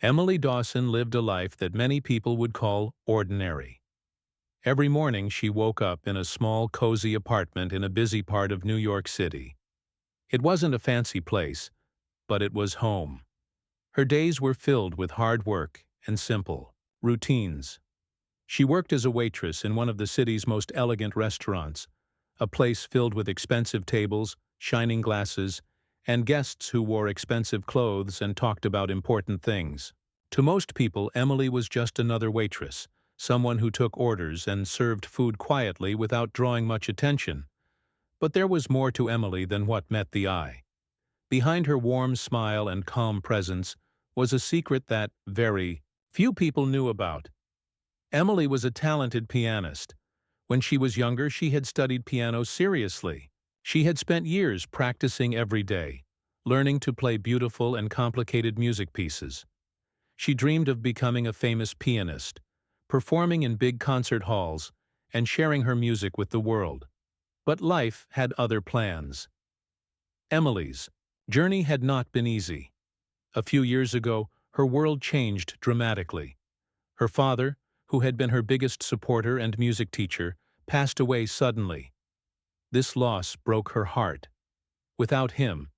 Emily Dawson lived a life that many people would call ordinary. Every morning she woke up in a small, cozy apartment in a busy part of New York City. It wasn't a fancy place, but it was home. Her days were filled with hard work and simple routines. She worked as a waitress in one of the city's most elegant restaurants, a place filled with expensive tables, shining glasses, and guests who wore expensive clothes and talked about important things. To most people, Emily was just another waitress, someone who took orders and served food quietly without drawing much attention. But there was more to Emily than what met the eye. Behind her warm smile and calm presence was a secret that very few people knew about. Emily was a talented pianist. When she was younger, she had studied piano seriously. She had spent years practicing every day, learning to play beautiful and complicated music pieces. She dreamed of becoming a famous pianist, performing in big concert halls, and sharing her music with the world. But life had other plans. Emily's journey had not been easy. A few years ago, her world changed dramatically. Her father, who had been her biggest supporter and music teacher, passed away suddenly. This loss broke her heart. Without him,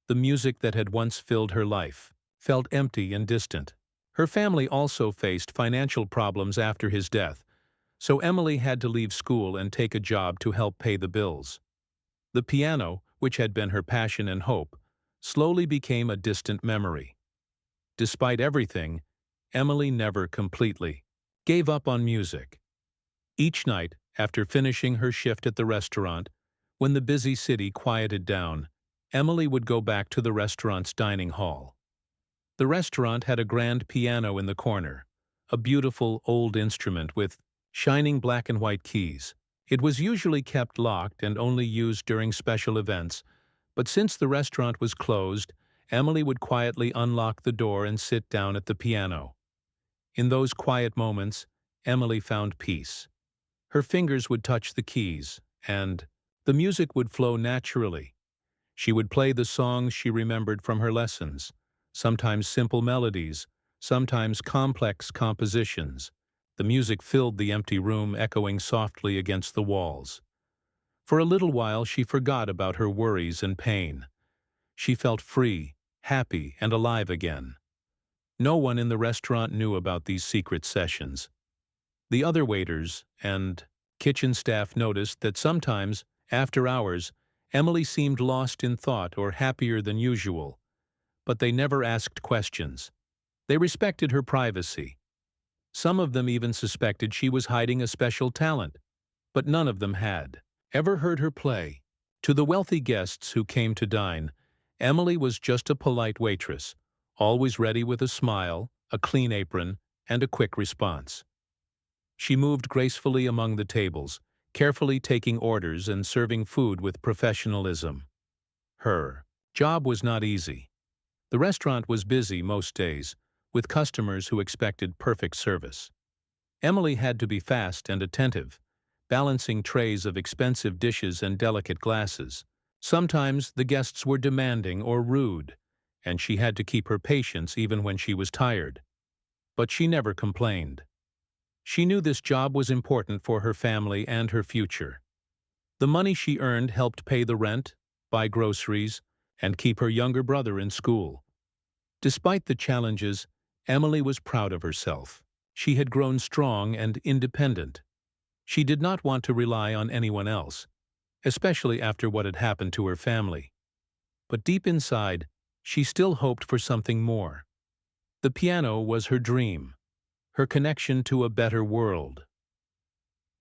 the music that had once filled her life felt empty and distant. Her family also faced financial problems after his death, so Emily had to leave school and take a job to help pay the bills. The piano, which had been her passion and hope, slowly became a distant memory. Despite everything, Emily never completely gave up on music. Each night, after finishing her shift at the restaurant, when the busy city quieted down, Emily would go back to the restaurant's dining hall. The restaurant had a grand piano in the corner, a beautiful old instrument with shining black and white keys. It was usually kept locked and only used during special events, but since the restaurant was closed, Emily would quietly unlock the door and sit down at the piano. In those quiet moments, Emily found peace. Her fingers would touch the keys, and the music would flow naturally. She would play the songs she remembered from her lessons, sometimes simple melodies, sometimes complex compositions. The music filled the empty room, echoing softly against the walls. For a little while she forgot about her worries and pain. She felt free, happy, and alive again. No one in the restaurant knew about these secret sessions. The other waiters and kitchen staff noticed that sometimes, after hours, Emily seemed lost in thought or happier than usual. But they never asked questions. They respected her privacy. Some of them even suspected she was hiding a special talent, but none of them had ever heard her play. To the wealthy guests who came to dine, Emily was just a polite waitress, always ready with a smile, a clean apron, and a quick response. She moved gracefully among the tables, carefully taking orders and serving food with professionalism. Her job was not easy. The restaurant was busy most days, with customers who expected perfect service. Emily had to be fast and attentive, balancing trays of expensive dishes and delicate glasses. Sometimes the guests were demanding or rude, and she had to keep her patience even when she was tired. But she never complained. She knew this job was important for her family and her future. The money she earned helped pay the rent, buy groceries, and keep her younger brother in school. Despite the challenges, Emily was proud of herself. She had grown strong and independent. She did not want to rely on anyone else, especially after what had happened to her family. But deep inside, she still hoped for something more. The piano was her dream, her connection to a better world.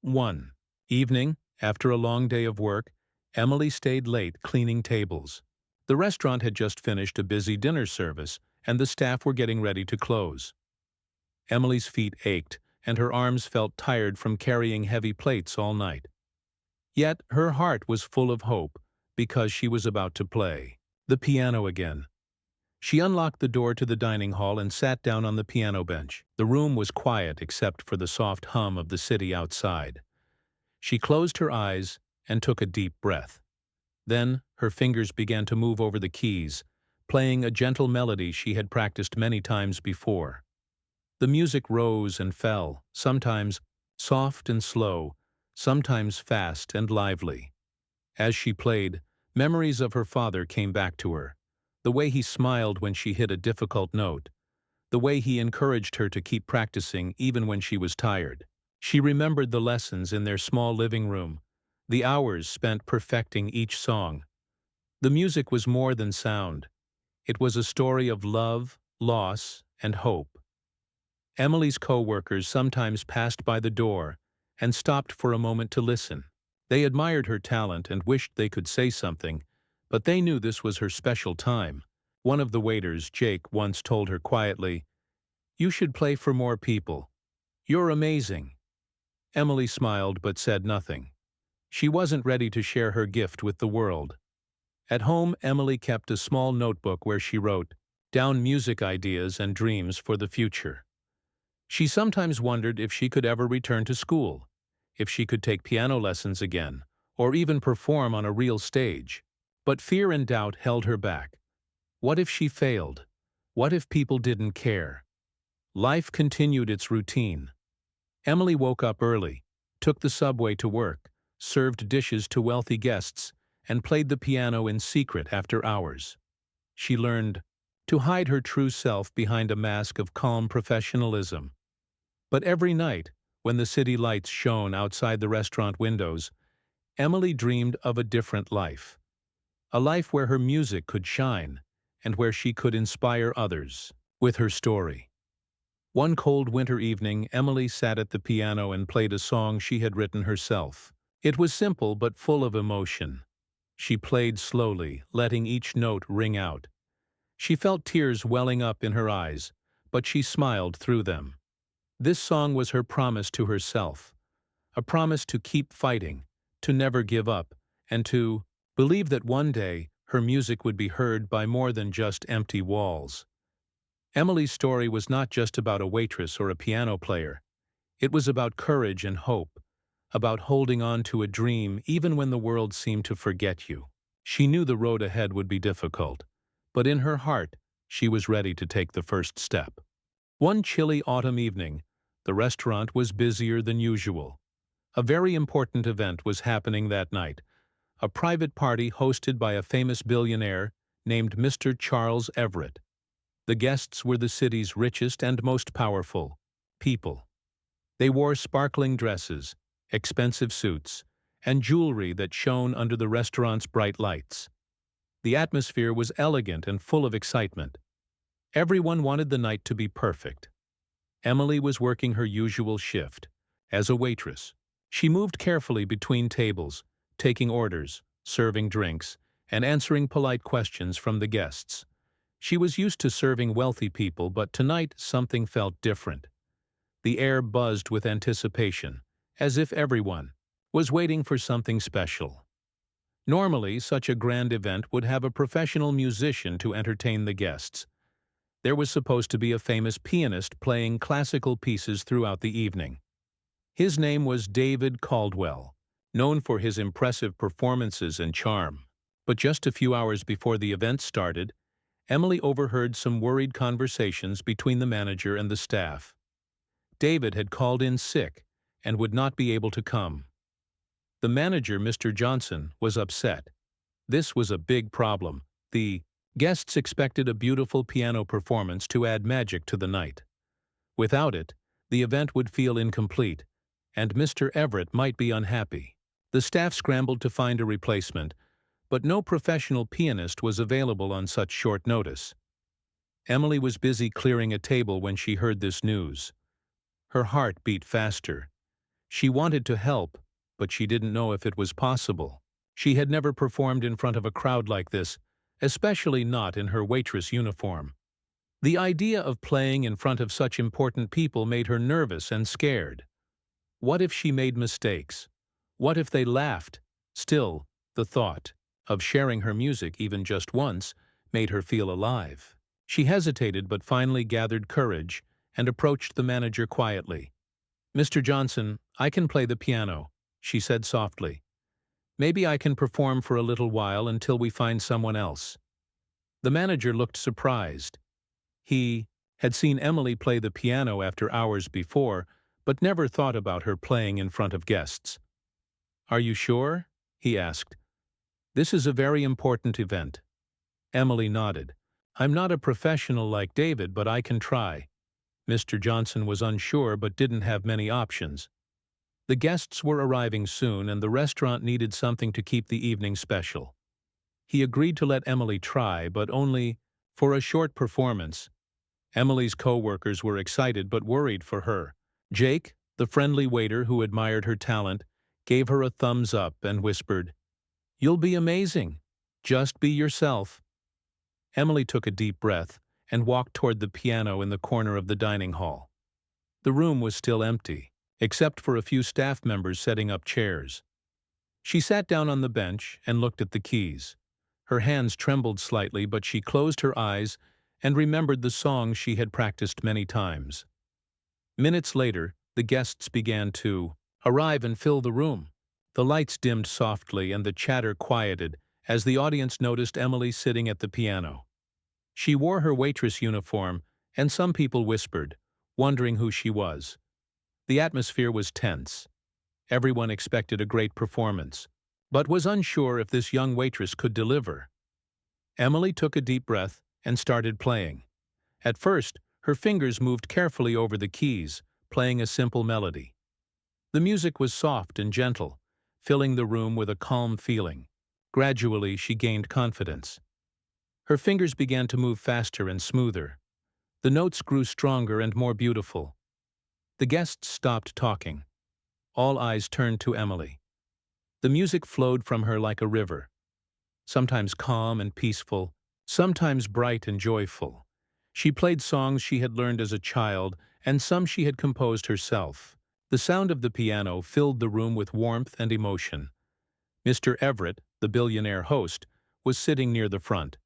1. Evening, after a long day of work, Emily stayed late cleaning tables. The restaurant had just finished a busy dinner service, and the staff were getting ready to close. Emily's feet ached, and her arms felt tired from carrying heavy plates all night. Yet her heart was full of hope, because she was about to play the piano again. She unlocked the door to the dining hall and sat down on the piano bench. The room was quiet except for the soft hum of the city outside. She closed her eyes and took a deep breath. Then her fingers began to move over the keys, playing a gentle melody she had practiced many times before. The music rose and fell, sometimes soft and slow, sometimes fast and lively. As she played, memories of her father came back to her. The way he smiled when she hit a difficult note. The way he encouraged her to keep practicing even when she was tired. She remembered the lessons in their small living room, the hours spent perfecting each song. The music was more than sound. It was a story of love, loss, and hope. Emily's co-workers sometimes passed by the door and stopped for a moment to listen. They admired her talent and wished they could say something, but they knew this was her special time. One of the waiters, Jake, once told her quietly, "You should play for more people. You're amazing." Emily smiled but said nothing. She wasn't ready to share her gift with the world. At home, Emily kept a small notebook where she wrote down music ideas and dreams for the future. She sometimes wondered if she could ever return to school, if she could take piano lessons again, or even perform on a real stage. But fear and doubt held her back. What if she failed? What if people didn't care? Life continued its routine. Emily woke up early, took the subway to work, served dishes to wealthy guests, and played the piano in secret after hours. She learned to hide her true self behind a mask of calm professionalism. But every night, when the city lights shone outside the restaurant windows, Emily dreamed of a different life. A life where her music could shine, and where she could inspire others with her story. One cold winter evening, Emily sat at the piano and played a song she had written herself. It was simple but full of emotion. She played slowly, letting each note ring out. She felt tears welling up in her eyes, but she smiled through them. This song was her promise to herself, a promise to keep fighting, to never give up, and to believe that one day her music would be heard by more than just empty walls. Emily's story was not just about a waitress or a piano player. It was about courage and hope, about holding on to a dream even when the world seemed to forget you. She knew the road ahead would be difficult, but in her heart, she was ready to take the first step. One chilly autumn evening, the restaurant was busier than usual. A very important event was happening that night, a private party hosted by a famous billionaire named Mr. Charles Everett. The guests were the city's richest and most powerful people. They wore sparkling dresses, expensive suits, and jewelry that shone under the restaurant's bright lights. The atmosphere was elegant and full of excitement. Everyone wanted the night to be perfect. Emily was working her usual shift. As a waitress, she moved carefully between tables, taking orders, serving drinks, and answering polite questions from the guests. She was used to serving wealthy people, but tonight something felt different. The air buzzed with anticipation, as if everyone was waiting for something special. Normally, such a grand event would have a professional musician to entertain the guests. There was supposed to be a famous pianist playing classical pieces throughout the evening. His name was David Caldwell, known for his impressive performances and charm. But just a few hours before the event started, Emily overheard some worried conversations between the manager and the staff. David had called in sick and would not be able to come. The manager, Mr. Johnson, was upset. This was a big problem. The guests expected a beautiful piano performance to add magic to the night. Without it, the event would feel incomplete, and Mr. Everett might be unhappy. The staff scrambled to find a replacement, but no professional pianist was available on such short notice. Emily was busy clearing a table when she heard this news. Her heart beat faster. She wanted to help, but she didn't know if it was possible. She had never performed in front of a crowd like this, especially not in her waitress uniform. The idea of playing in front of such important people made her nervous and scared. What if she made mistakes? What if they laughed? Still, the thought of sharing her music even just once made her feel alive. She hesitated but finally gathered courage and approached the manager quietly. "Mr. Johnson, I can play the piano," she said softly. "Maybe I can perform for a little while until we find someone else." The manager looked surprised. He had seen Emily play the piano after hours before, but never thought about her playing in front of guests. "Are you sure?" he asked. "This is a very important event." Emily nodded. "I'm not a professional like David, but I can try." Mr. Johnson was unsure but didn't have many options. The guests were arriving soon, and the restaurant needed something to keep the evening special. He agreed to let Emily try, but only for a short performance. Emily's co-workers were excited but worried for her. Jake, the friendly waiter who admired her talent, gave her a thumbs up and whispered, "You'll be amazing. Just be yourself." Emily took a deep breath and walked toward the piano in the corner of the dining hall. The room was still empty, except for a few staff members setting up chairs. She sat down on the bench and looked at the keys. Her hands trembled slightly, but she closed her eyes and remembered the songs she had practiced many times. Minutes later, the guests began to arrive and fill the room. The lights dimmed softly and the chatter quieted as the audience noticed Emily sitting at the piano. She wore her waitress uniform, and some people whispered, wondering who she was. The atmosphere was tense. Everyone expected a great performance, but was unsure if this young waitress could deliver. Emily took a deep breath and started playing. At first, her fingers moved carefully over the keys, playing a simple melody. The music was soft and gentle, filling the room with a calm feeling. Gradually, she gained confidence. Her fingers began to move faster and smoother. The notes grew stronger and more beautiful. The guests stopped talking. All eyes turned to Emily. The music flowed from her like a river, sometimes calm and peaceful, sometimes bright and joyful. She played songs she had learned as a child, and some she had composed herself. The sound of the piano filled the room with warmth and emotion. Mr. Everett, the billionaire host, was sitting near the front.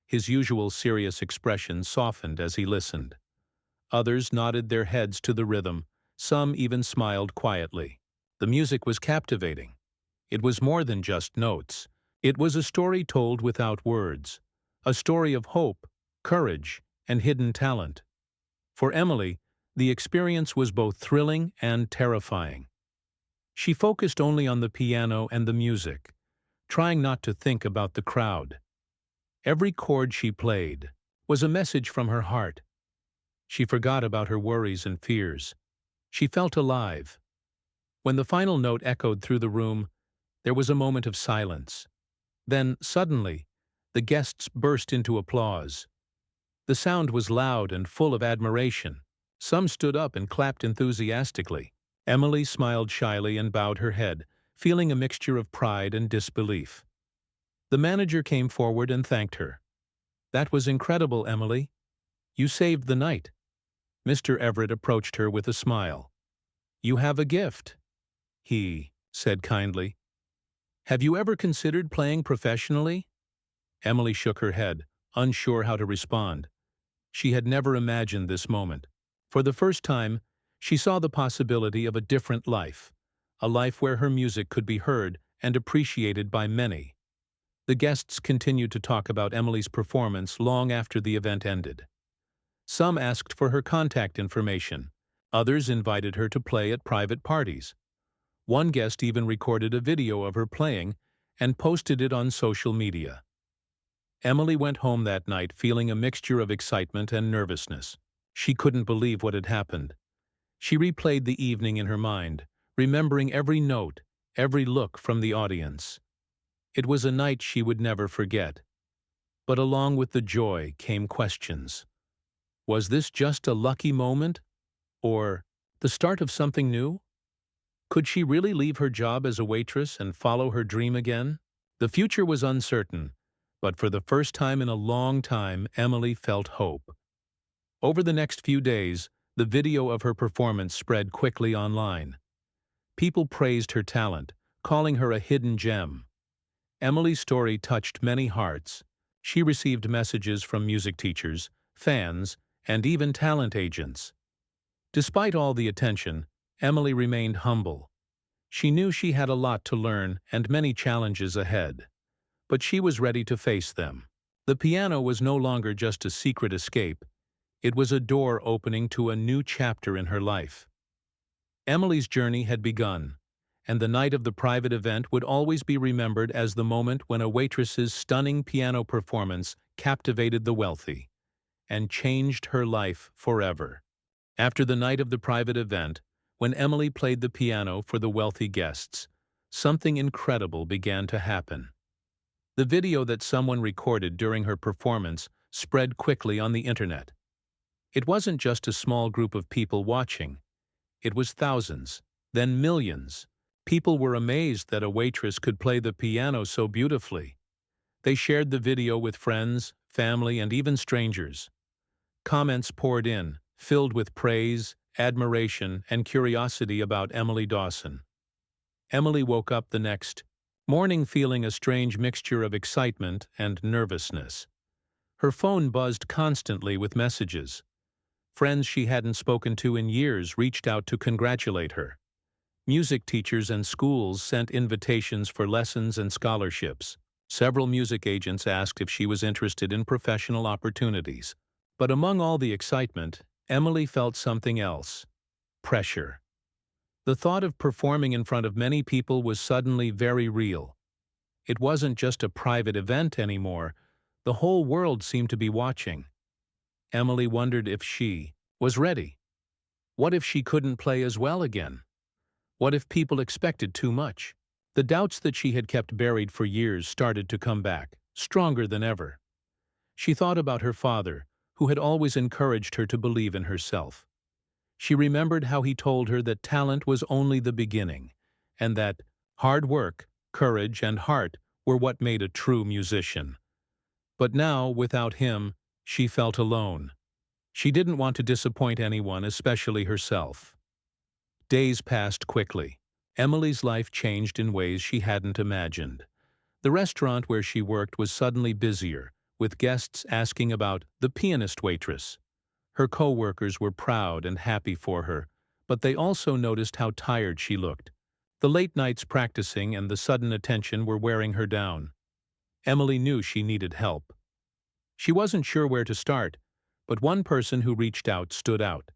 His usual serious expression softened as he listened. Others nodded their heads to the rhythm, some even smiled quietly. The music was captivating. It was more than just notes. It was a story told without words, a story of hope, courage, and hidden talent. For Emily, the experience was both thrilling and terrifying. She focused only on the piano and the music, trying not to think about the crowd. Every chord she played was a message from her heart. She forgot about her worries and fears. She felt alive. When the final note echoed through the room, there was a moment of silence. Then, suddenly, the guests burst into applause. The sound was loud and full of admiration. Some stood up and clapped enthusiastically. Emily smiled shyly and bowed her head, feeling a mixture of pride and disbelief. The manager came forward and thanked her. "That was incredible, Emily. You saved the night." Mr. Everett approached her with a smile. "You have a gift," he said kindly. "Have you ever considered playing professionally?" Emily shook her head, unsure how to respond. She had never imagined this moment. For the first time, she saw the possibility of a different life, a life where her music could be heard and appreciated by many. The guests continued to talk about Emily's performance long after the event ended. Some asked for her contact information. Others invited her to play at private parties. One guest even recorded a video of her playing and posted it on social media. Emily went home that night feeling a mixture of excitement and nervousness. She couldn't believe what had happened. She replayed the evening in her mind, remembering every note, every look from the audience. It was a night she would never forget. But along with the joy came questions. Was this just a lucky moment? Or the start of something new? Could she really leave her job as a waitress and follow her dream again? The future was uncertain, but for the first time in a long time, Emily felt hope. Over the next few days, the video of her performance spread quickly online. People praised her talent, calling her a hidden gem. Emily's story touched many hearts. She received messages from music teachers, fans, and even talent agents. Despite all the attention, Emily remained humble. She knew she had a lot to learn and many challenges ahead, but she was ready to face them. The piano was no longer just a secret escape, it was a door opening to a new chapter in her life. Emily's journey had begun, and the night of the private event would always be remembered as the moment when a waitress's stunning piano performance captivated the wealthy and changed her life forever. After the night of the private event, when Emily played the piano for the wealthy guests, something incredible began to happen. The video that someone recorded during her performance spread quickly on the internet. It wasn't just a small group of people watching. It was thousands, then millions. People were amazed that a waitress could play the piano so beautifully. They shared the video with friends, family, and even strangers. Comments poured in, filled with praise, admiration, and curiosity about Emily Dawson. Emily woke up the next morning feeling a strange mixture of excitement and nervousness. Her phone buzzed constantly with messages. Friends she hadn't spoken to in years reached out to congratulate her. Music teachers and schools sent invitations for lessons and scholarships. Several music agents asked if she was interested in professional opportunities. But among all the excitement, Emily felt something else: pressure. The thought of performing in front of many people was suddenly very real. It wasn't just a private event anymore. The whole world seemed to be watching. Emily wondered if she was ready. What if she couldn't play as well again? What if people expected too much? The doubts that she had kept buried for years started to come back, stronger than ever. She thought about her father, who had always encouraged her to believe in herself. She remembered how he told her that talent was only the beginning, and that hard work, courage, and heart were what made a true musician. But now, without him, she felt alone. She didn't want to disappoint anyone, especially herself. Days passed quickly. Emily's life changed in ways she hadn't imagined. The restaurant where she worked was suddenly busier, with guests asking about the pianist waitress. Her co-workers were proud and happy for her, but they also noticed how tired she looked. The late nights practicing and the sudden attention were wearing her down. Emily knew she needed help. She wasn't sure where to start, but one person who reached out stood out.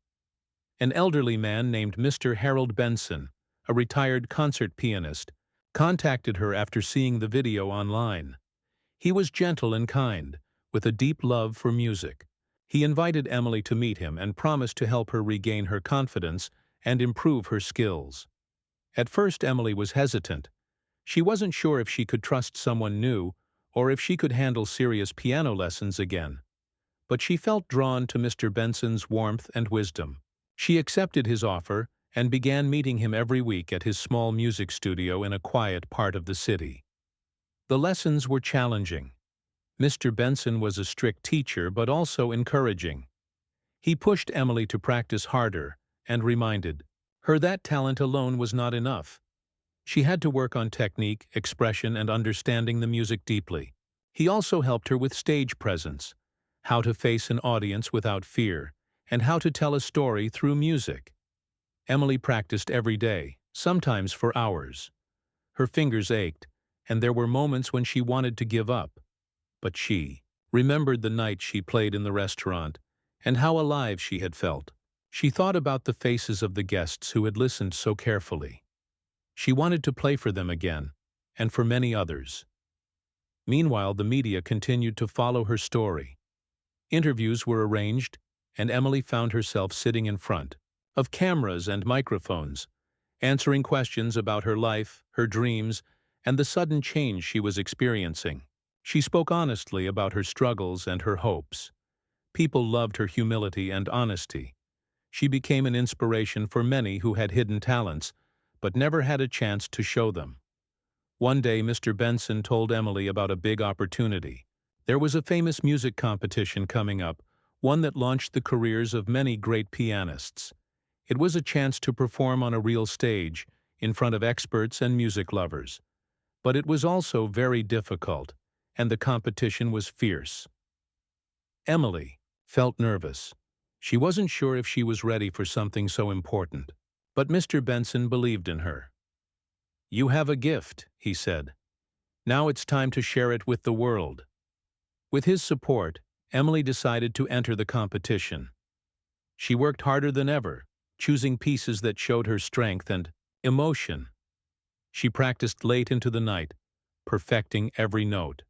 An elderly man named Mr. Harold Benson, a retired concert pianist, contacted her after seeing the video online. He was gentle and kind, with a deep love for music. He invited Emily to meet him and promised to help her regain her confidence and improve her skills. At first, Emily was hesitant. She wasn't sure if she could trust someone new or if she could handle serious piano lessons again. But she felt drawn to Mr. Benson's warmth and wisdom. She accepted his offer and began meeting him every week at his small music studio in a quiet part of the city. The lessons were challenging. Mr. Benson was a strict teacher but also encouraging. He pushed Emily to practice harder and reminded her that talent alone was not enough. She had to work on technique, expression, and understanding the music deeply. He also helped her with stage presence, how to face an audience without fear, and how to tell a story through music. Emily practiced every day, sometimes for hours. Her fingers ached, and there were moments when she wanted to give up. But she remembered the night she played in the restaurant and how alive she had felt. She thought about the faces of the guests who had listened so carefully. She wanted to play for them again, and for many others. Meanwhile, the media continued to follow her story. Interviews were arranged, and Emily found herself sitting in front of cameras and microphones, answering questions about her life, her dreams, and the sudden change she was experiencing. She spoke honestly about her struggles and her hopes. People loved her humility and honesty. She became an inspiration for many who had hidden talents, but never had a chance to show them. One day, Mr. Benson told Emily about a big opportunity. There was a famous music competition coming up, one that launched the careers of many great pianists. It was a chance to perform on a real stage, in front of experts and music lovers. But it was also very difficult, and the competition was fierce. Emily felt nervous. She wasn't sure if she was ready for something so important. But Mr. Benson believed in her. "You have a gift," he said. "Now it's time to share it with the world." With his support, Emily decided to enter the competition. She worked harder than ever, choosing pieces that showed her strength and emotion. She practiced late into the night, perfecting every note.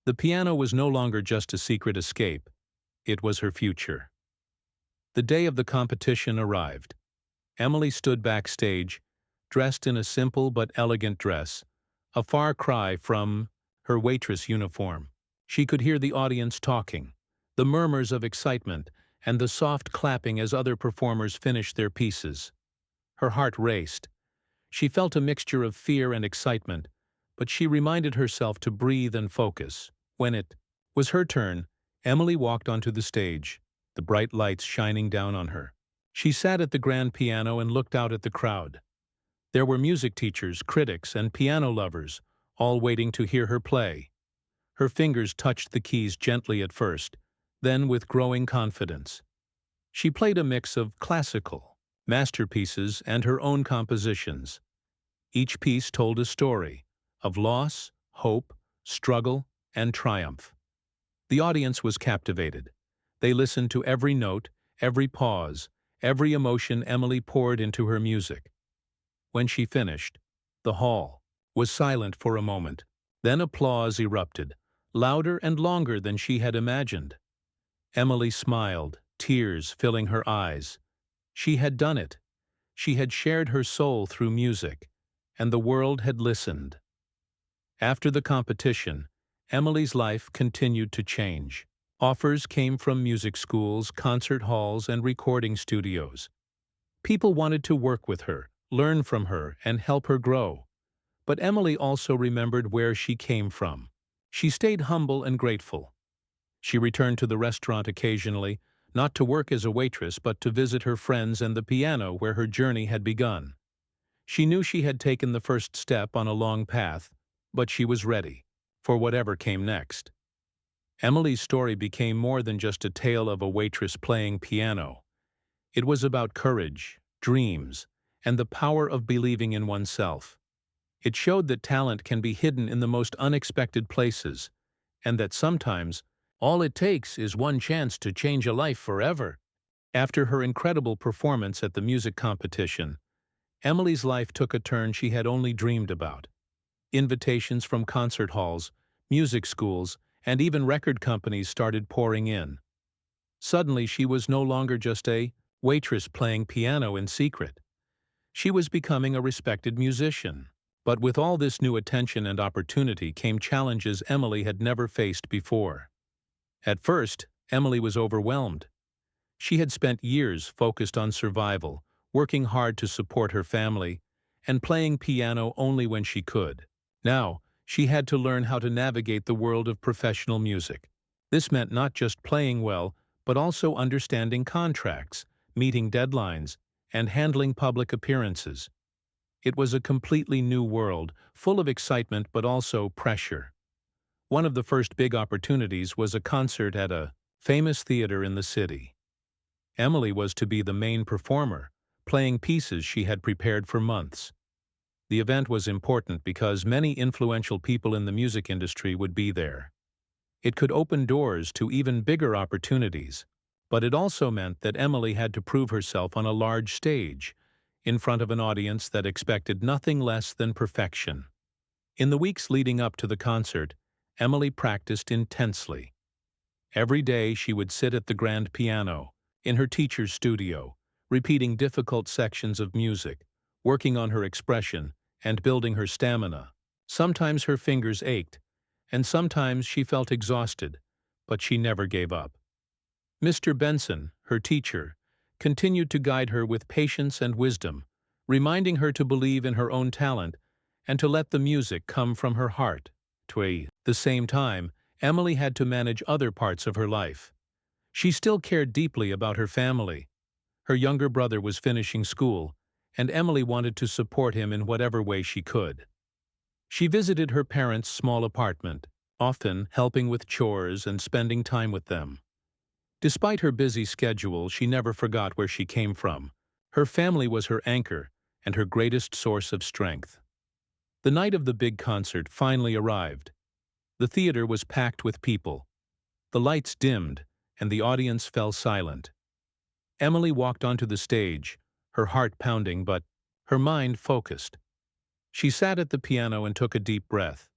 The piano was no longer just a secret escape, it was her future. The day of the competition arrived. Emily stood backstage, dressed in a simple but elegant dress, a far cry from her waitress uniform. She could hear the audience talking, the murmurs of excitement, and the soft clapping as other performers finished their pieces. Her heart raced. She felt a mixture of fear and excitement, but she reminded herself to breathe and focus. When it was her turn, Emily walked onto the stage, the bright lights shining down on her. She sat at the grand piano and looked out at the crowd. There were music teachers, critics, and piano lovers, all waiting to hear her play. Her fingers touched the keys gently at first, then with growing confidence. She played a mix of classical, masterpieces, and her own compositions. Each piece told a story of loss, hope, struggle, and triumph. The audience was captivated. They listened to every note, every pause, every emotion Emily poured into her music. When she finished, the hall was silent for a moment. Then applause erupted, louder and longer than she had imagined. Emily smiled, tears filling her eyes. She had done it. She had shared her soul through music, and the world had listened. After the competition, Emily's life continued to change. Offers came from music schools, concert halls, and recording studios. People wanted to work with her, learn from her, and help her grow. But Emily also remembered where she came from. She stayed humble and grateful. She returned to the restaurant occasionally, not to work as a waitress but to visit her friends and the piano where her journey had begun. She knew she had taken the first step on a long path, but she was ready for whatever came next. Emily's story became more than just a tale of a waitress playing piano. It was about courage, dreams, and the power of believing in oneself. It showed that talent can be hidden in the most unexpected places, and that sometimes all it takes is one chance to change a life forever. After her incredible performance at the music competition, Emily's life took a turn she had only dreamed about. Invitations from concert halls, music schools, and even record companies started pouring in. Suddenly, she was no longer just a waitress playing piano in secret. She was becoming a respected musician. But with all this new attention and opportunity came challenges Emily had never faced before. At first, Emily was overwhelmed. She had spent years focused on survival, working hard to support her family, and playing piano only when she could. Now, she had to learn how to navigate the world of professional music. This meant not just playing well, but also understanding contracts, meeting deadlines, and handling public appearances. It was a completely new world, full of excitement but also pressure. One of the first big opportunities was a concert at a famous theater in the city. Emily was to be the main performer, playing pieces she had prepared for months. The event was important because many influential people in the music industry would be there. It could open doors to even bigger opportunities, but it also meant that Emily had to prove herself on a large stage, in front of an audience that expected nothing less than perfection. In the weeks leading up to the concert, Emily practiced intensely. Every day she would sit at the grand piano, in her teacher's studio, repeating difficult sections of music, working on her expression, and building her stamina. Sometimes her fingers ached, and sometimes she felt exhausted, but she never gave up. Mr. Benson, her teacher, continued to guide her with patience and wisdom, reminding her to believe in her own talent and to let the music come from her heart. At the same time, Emily had to manage other parts of her life. She still cared deeply about her family. Her younger brother was finishing school, and Emily wanted to support him in whatever way she could. She visited her parents' small apartment, often helping with chores and spending time with them. Despite her busy schedule, she never forgot where she came from. Her family was her anchor and her greatest source of strength. The night of the big concert finally arrived. The theater was packed with people, The lights dimmed, and the audience fell silent. Emily walked onto the stage, her heart pounding but her mind focused. She sat at the piano and took a deep breath.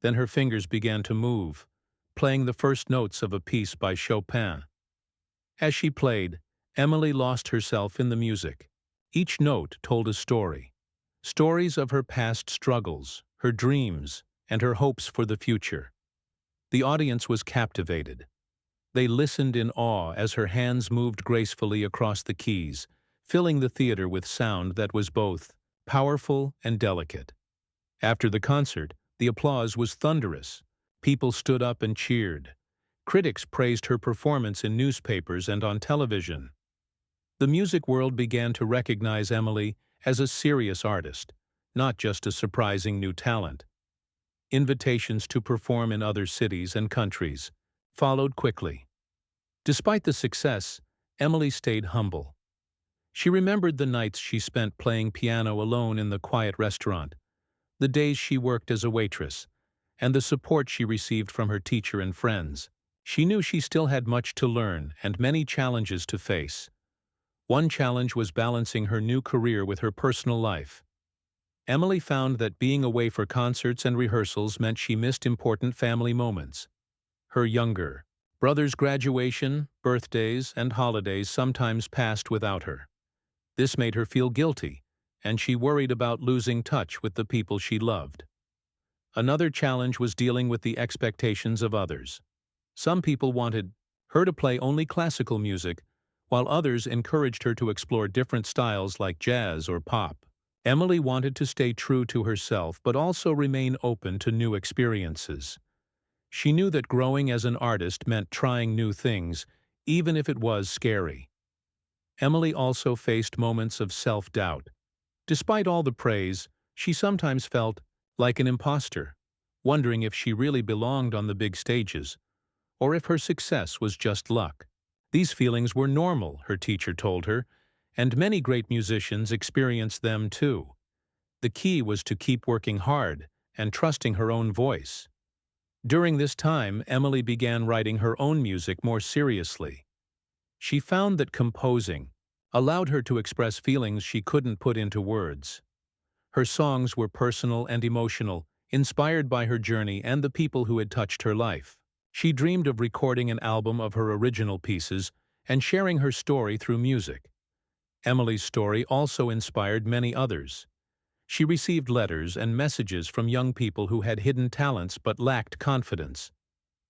Then her fingers began to move, playing the first notes of a piece by Chopin. As she played, Emily lost herself in the music. Each note told a story. Stories of her past struggles, her dreams, and her hopes for the future. The audience was captivated. They listened in awe as her hands moved gracefully across the keys, filling the theater with sound that was both powerful and delicate. After the concert, the applause was thunderous. People stood up and cheered. Critics praised her performance in newspapers and on television. The music world began to recognize Emily as a serious artist, not just a surprising new talent. Invitations to perform in other cities and countries followed quickly. Despite the success, Emily stayed humble. She remembered the nights she spent playing piano alone in the quiet restaurant, the days she worked as a waitress, and the support she received from her teacher and friends. She knew she still had much to learn and many challenges to face. One challenge was balancing her new career with her personal life. Emily found that being away for concerts and rehearsals meant she missed important family moments. Her younger brother's graduation, birthdays, and holidays sometimes passed without her. This made her feel guilty, and she worried about losing touch with the people she loved. Another challenge was dealing with the expectations of others. Some people wanted her to play only classical music, while others encouraged her to explore different styles like jazz or pop. Emily wanted to stay true to herself but also remain open to new experiences. She knew that growing as an artist meant trying new things, even if it was scary. Emily also faced moments of self-doubt. Despite all the praise, she sometimes felt like an imposter, wondering if she really belonged on the big stages, or if her success was just luck. These feelings were normal, her teacher told her, and many great musicians experienced them too. The key was to keep working hard and trusting her own voice. During this time, Emily began writing her own music more seriously. She found that composing allowed her to express feelings she couldn't put into words. Her songs were personal and emotional, inspired by her journey and the people who had touched her life. She dreamed of recording an album of her original pieces and sharing her story through music. Emily's story also inspired many others. She received letters and messages from young people who had hidden talents but lacked confidence.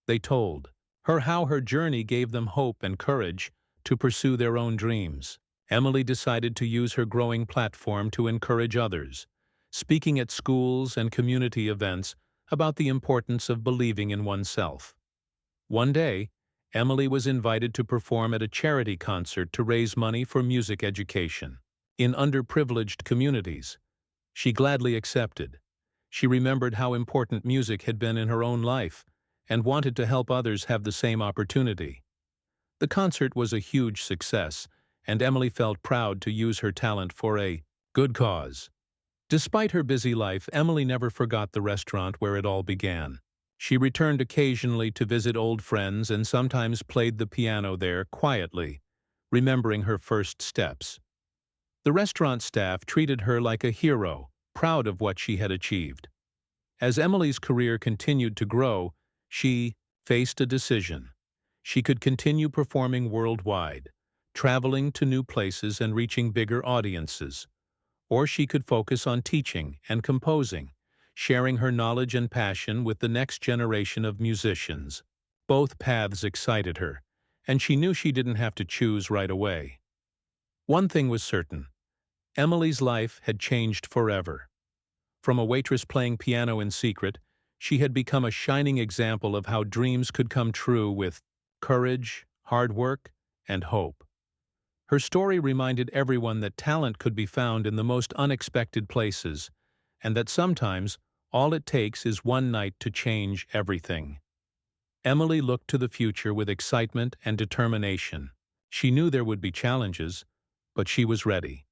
They told her how her journey gave them hope and courage to pursue their own dreams. Emily decided to use her growing platform to encourage others, speaking at schools and community events about the importance of believing in oneself. One day, Emily was invited to perform at a charity concert to raise money for music education in underprivileged communities. She gladly accepted. She remembered how important music had been in her own life and wanted to help others have the same opportunity. The concert was a huge success, and Emily felt proud to use her talent for a good cause. Despite her busy life, Emily never forgot the restaurant where it all began. She returned occasionally to visit old friends and sometimes played the piano there quietly, remembering her first steps. The restaurant staff treated her like a hero, proud of what she had achieved. As Emily's career continued to grow, she faced a decision. She could continue performing worldwide, traveling to new places and reaching bigger audiences, or she could focus on teaching and composing, sharing her knowledge and passion with the next generation of musicians. Both paths excited her, and she knew she didn't have to choose right away. One thing was certain: Emily's life had changed forever. From a waitress playing piano in secret, she had become a shining example of how dreams could come true with courage, hard work, and hope. Her story reminded everyone that talent could be found in the most unexpected places, and that sometimes all it takes is one night to change everything. Emily looked to the future with excitement and determination. She knew there would be challenges, but she was ready.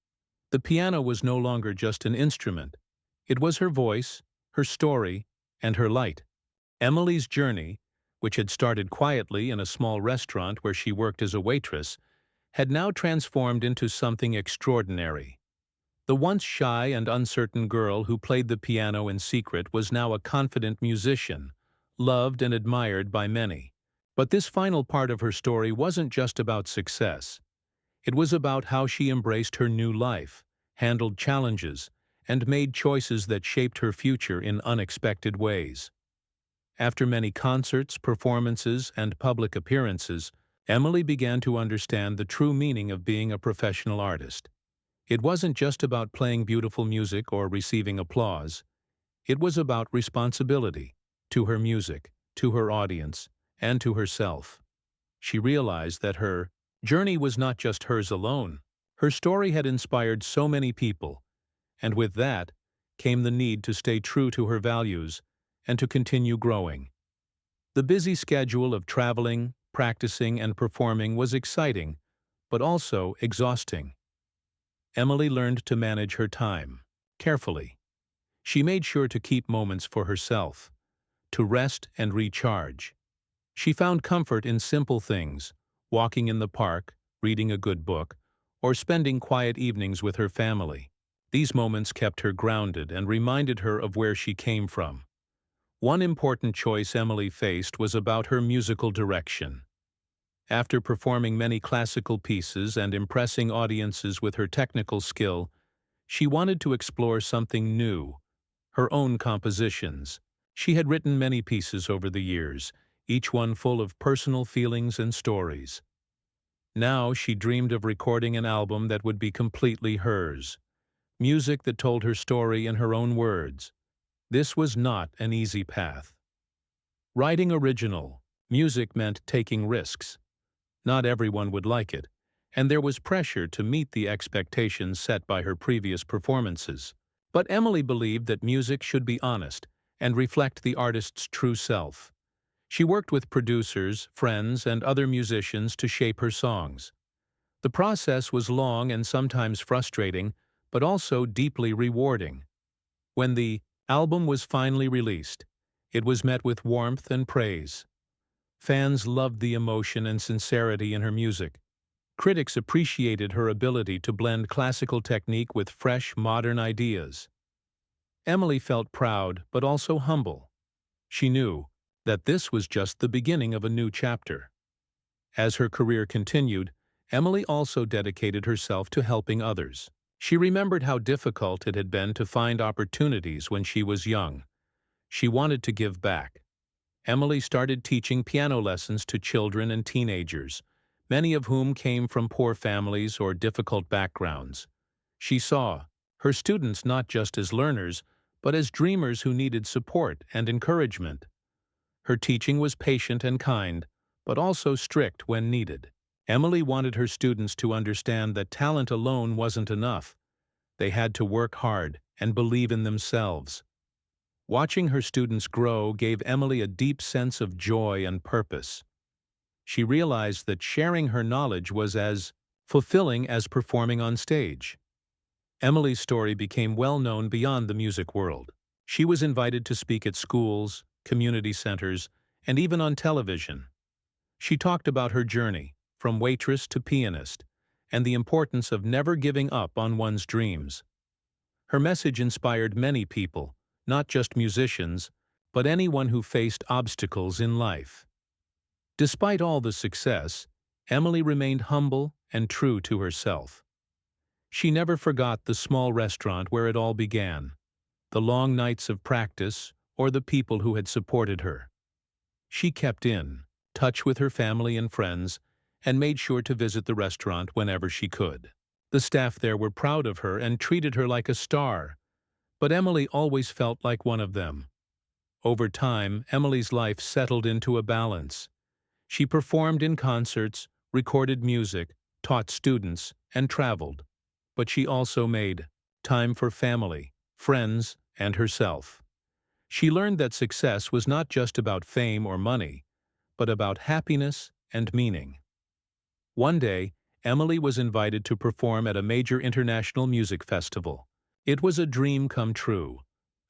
The piano was no longer just an instrument. It was her voice, her story, and her light. Emily's journey which had started quietly in a small restaurant where she worked as a waitress, had now transformed into something extraordinary. The once shy and uncertain girl who played the piano in secret was now a confident musician, loved and admired by many. But this final part of her story wasn't just about success. It was about how she embraced her new life, handled challenges, and made choices that shaped her future in unexpected ways. After many concerts, performances, and public appearances, Emily began to understand the true meaning of being a professional artist. It wasn't just about playing beautiful music or receiving applause. It was about responsibility to her music, to her audience, and to herself. She realized that her journey was not just hers alone. Her story had inspired so many people, and with that came the need to stay true to her values and to continue growing. The busy schedule of traveling, practicing, and performing was exciting, but also exhausting. Emily learned to manage her time carefully. She made sure to keep moments for herself, to rest and recharge. She found comfort in simple things, walking in the park, reading a good book, or spending quiet evenings with her family. These moments kept her grounded and reminded her of where she came from. One important choice Emily faced was about her musical direction. After performing many classical pieces and impressing audiences with her technical skill, she wanted to explore something new, her own compositions. She had written many pieces over the years, each one full of personal feelings and stories. Now she dreamed of recording an album that would be completely hers, music that told her story in her own words. This was not an easy path. Writing original music meant taking risks. Not everyone would like it, and there was pressure to meet the expectations set by her previous performances. But Emily believed that music should be honest and reflect the artist's true self. She worked with producers, friends, and other musicians to shape her songs. The process was long and sometimes frustrating, but also deeply rewarding. When the album was finally released, it was met with warmth and praise. Fans loved the emotion and sincerity in her music. Critics appreciated her ability to blend classical technique with fresh, modern ideas. Emily felt proud, but also humble. She knew that this was just the beginning of a new chapter. As her career continued, Emily also dedicated herself to helping others. She remembered how difficult it had been to find opportunities when she was young. She wanted to give back. Emily started teaching piano lessons to children and teenagers, many of whom came from poor families or difficult backgrounds. She saw her students not just as learners, but as dreamers who needed support and encouragement. Her teaching was patient and kind, but also strict when needed. Emily wanted her students to understand that talent alone wasn't enough. They had to work hard and believe in themselves. Watching her students grow gave Emily a deep sense of joy and purpose. She realized that sharing her knowledge was as fulfilling as performing on stage. Emily's story became well known beyond the music world. She was invited to speak at schools, community centers, and even on television. She talked about her journey, from waitress to pianist, and the importance of never giving up on one's dreams. Her message inspired many people, not just musicians, but anyone who faced obstacles in life. Despite all the success, Emily remained humble and true to herself. She never forgot the small restaurant where it all began, the long nights of practice, or the people who had supported her. She kept in touch with her family and friends and made sure to visit the restaurant whenever she could. The staff there were proud of her and treated her like a star, but Emily always felt like one of them. Over time, Emily's life settled into a balance. She performed in concerts, recorded music, taught students, and traveled. But she also made time for family, friends, and herself. She learned that success was not just about fame or money, but about happiness and meaning. One day, Emily was invited to perform at a major international music festival. It was a dream come true,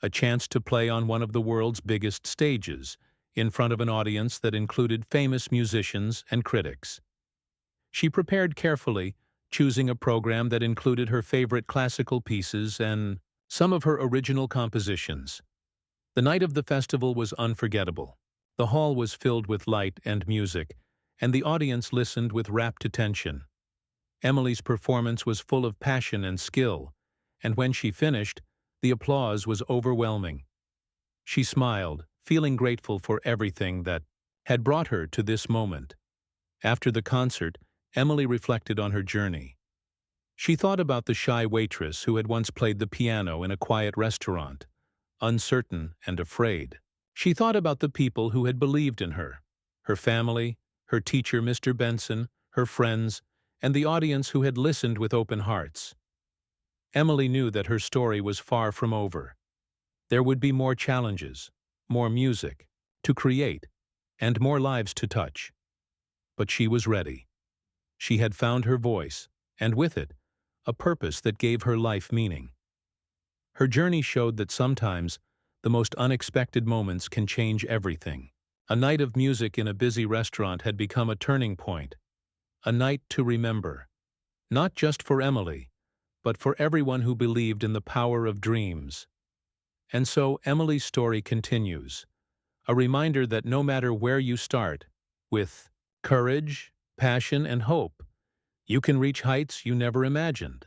a chance to play on one of the world's biggest stages, in front of an audience that included famous musicians and critics. She prepared carefully, choosing a program that included her favorite classical pieces and some of her original compositions. The night of the festival was unforgettable. The hall was filled with light and music, and the audience listened with rapt attention. Emily's performance was full of passion and skill, and when she finished, the applause was overwhelming. She smiled, feeling grateful for everything that had brought her to this moment. After the concert, Emily reflected on her journey. She thought about the shy waitress who had once played the piano in a quiet restaurant, uncertain and afraid. She thought about the people who had believed in her family, her teacher Mr. Benson, her friends, and the audience who had listened with open hearts. Emily knew that her story was far from over. There would be more challenges, more music to create, and more lives to touch. But she was ready. She had found her voice, and with it, a purpose that gave her life meaning. Her journey showed that sometimes the most unexpected moments can change everything. A night of music in a busy restaurant had become a turning point, a night to remember, not just for Emily, but for everyone who believed in the power of dreams. And so Emily's story continues, a reminder that no matter where you start, with courage, passion, and hope, you can reach heights you never imagined.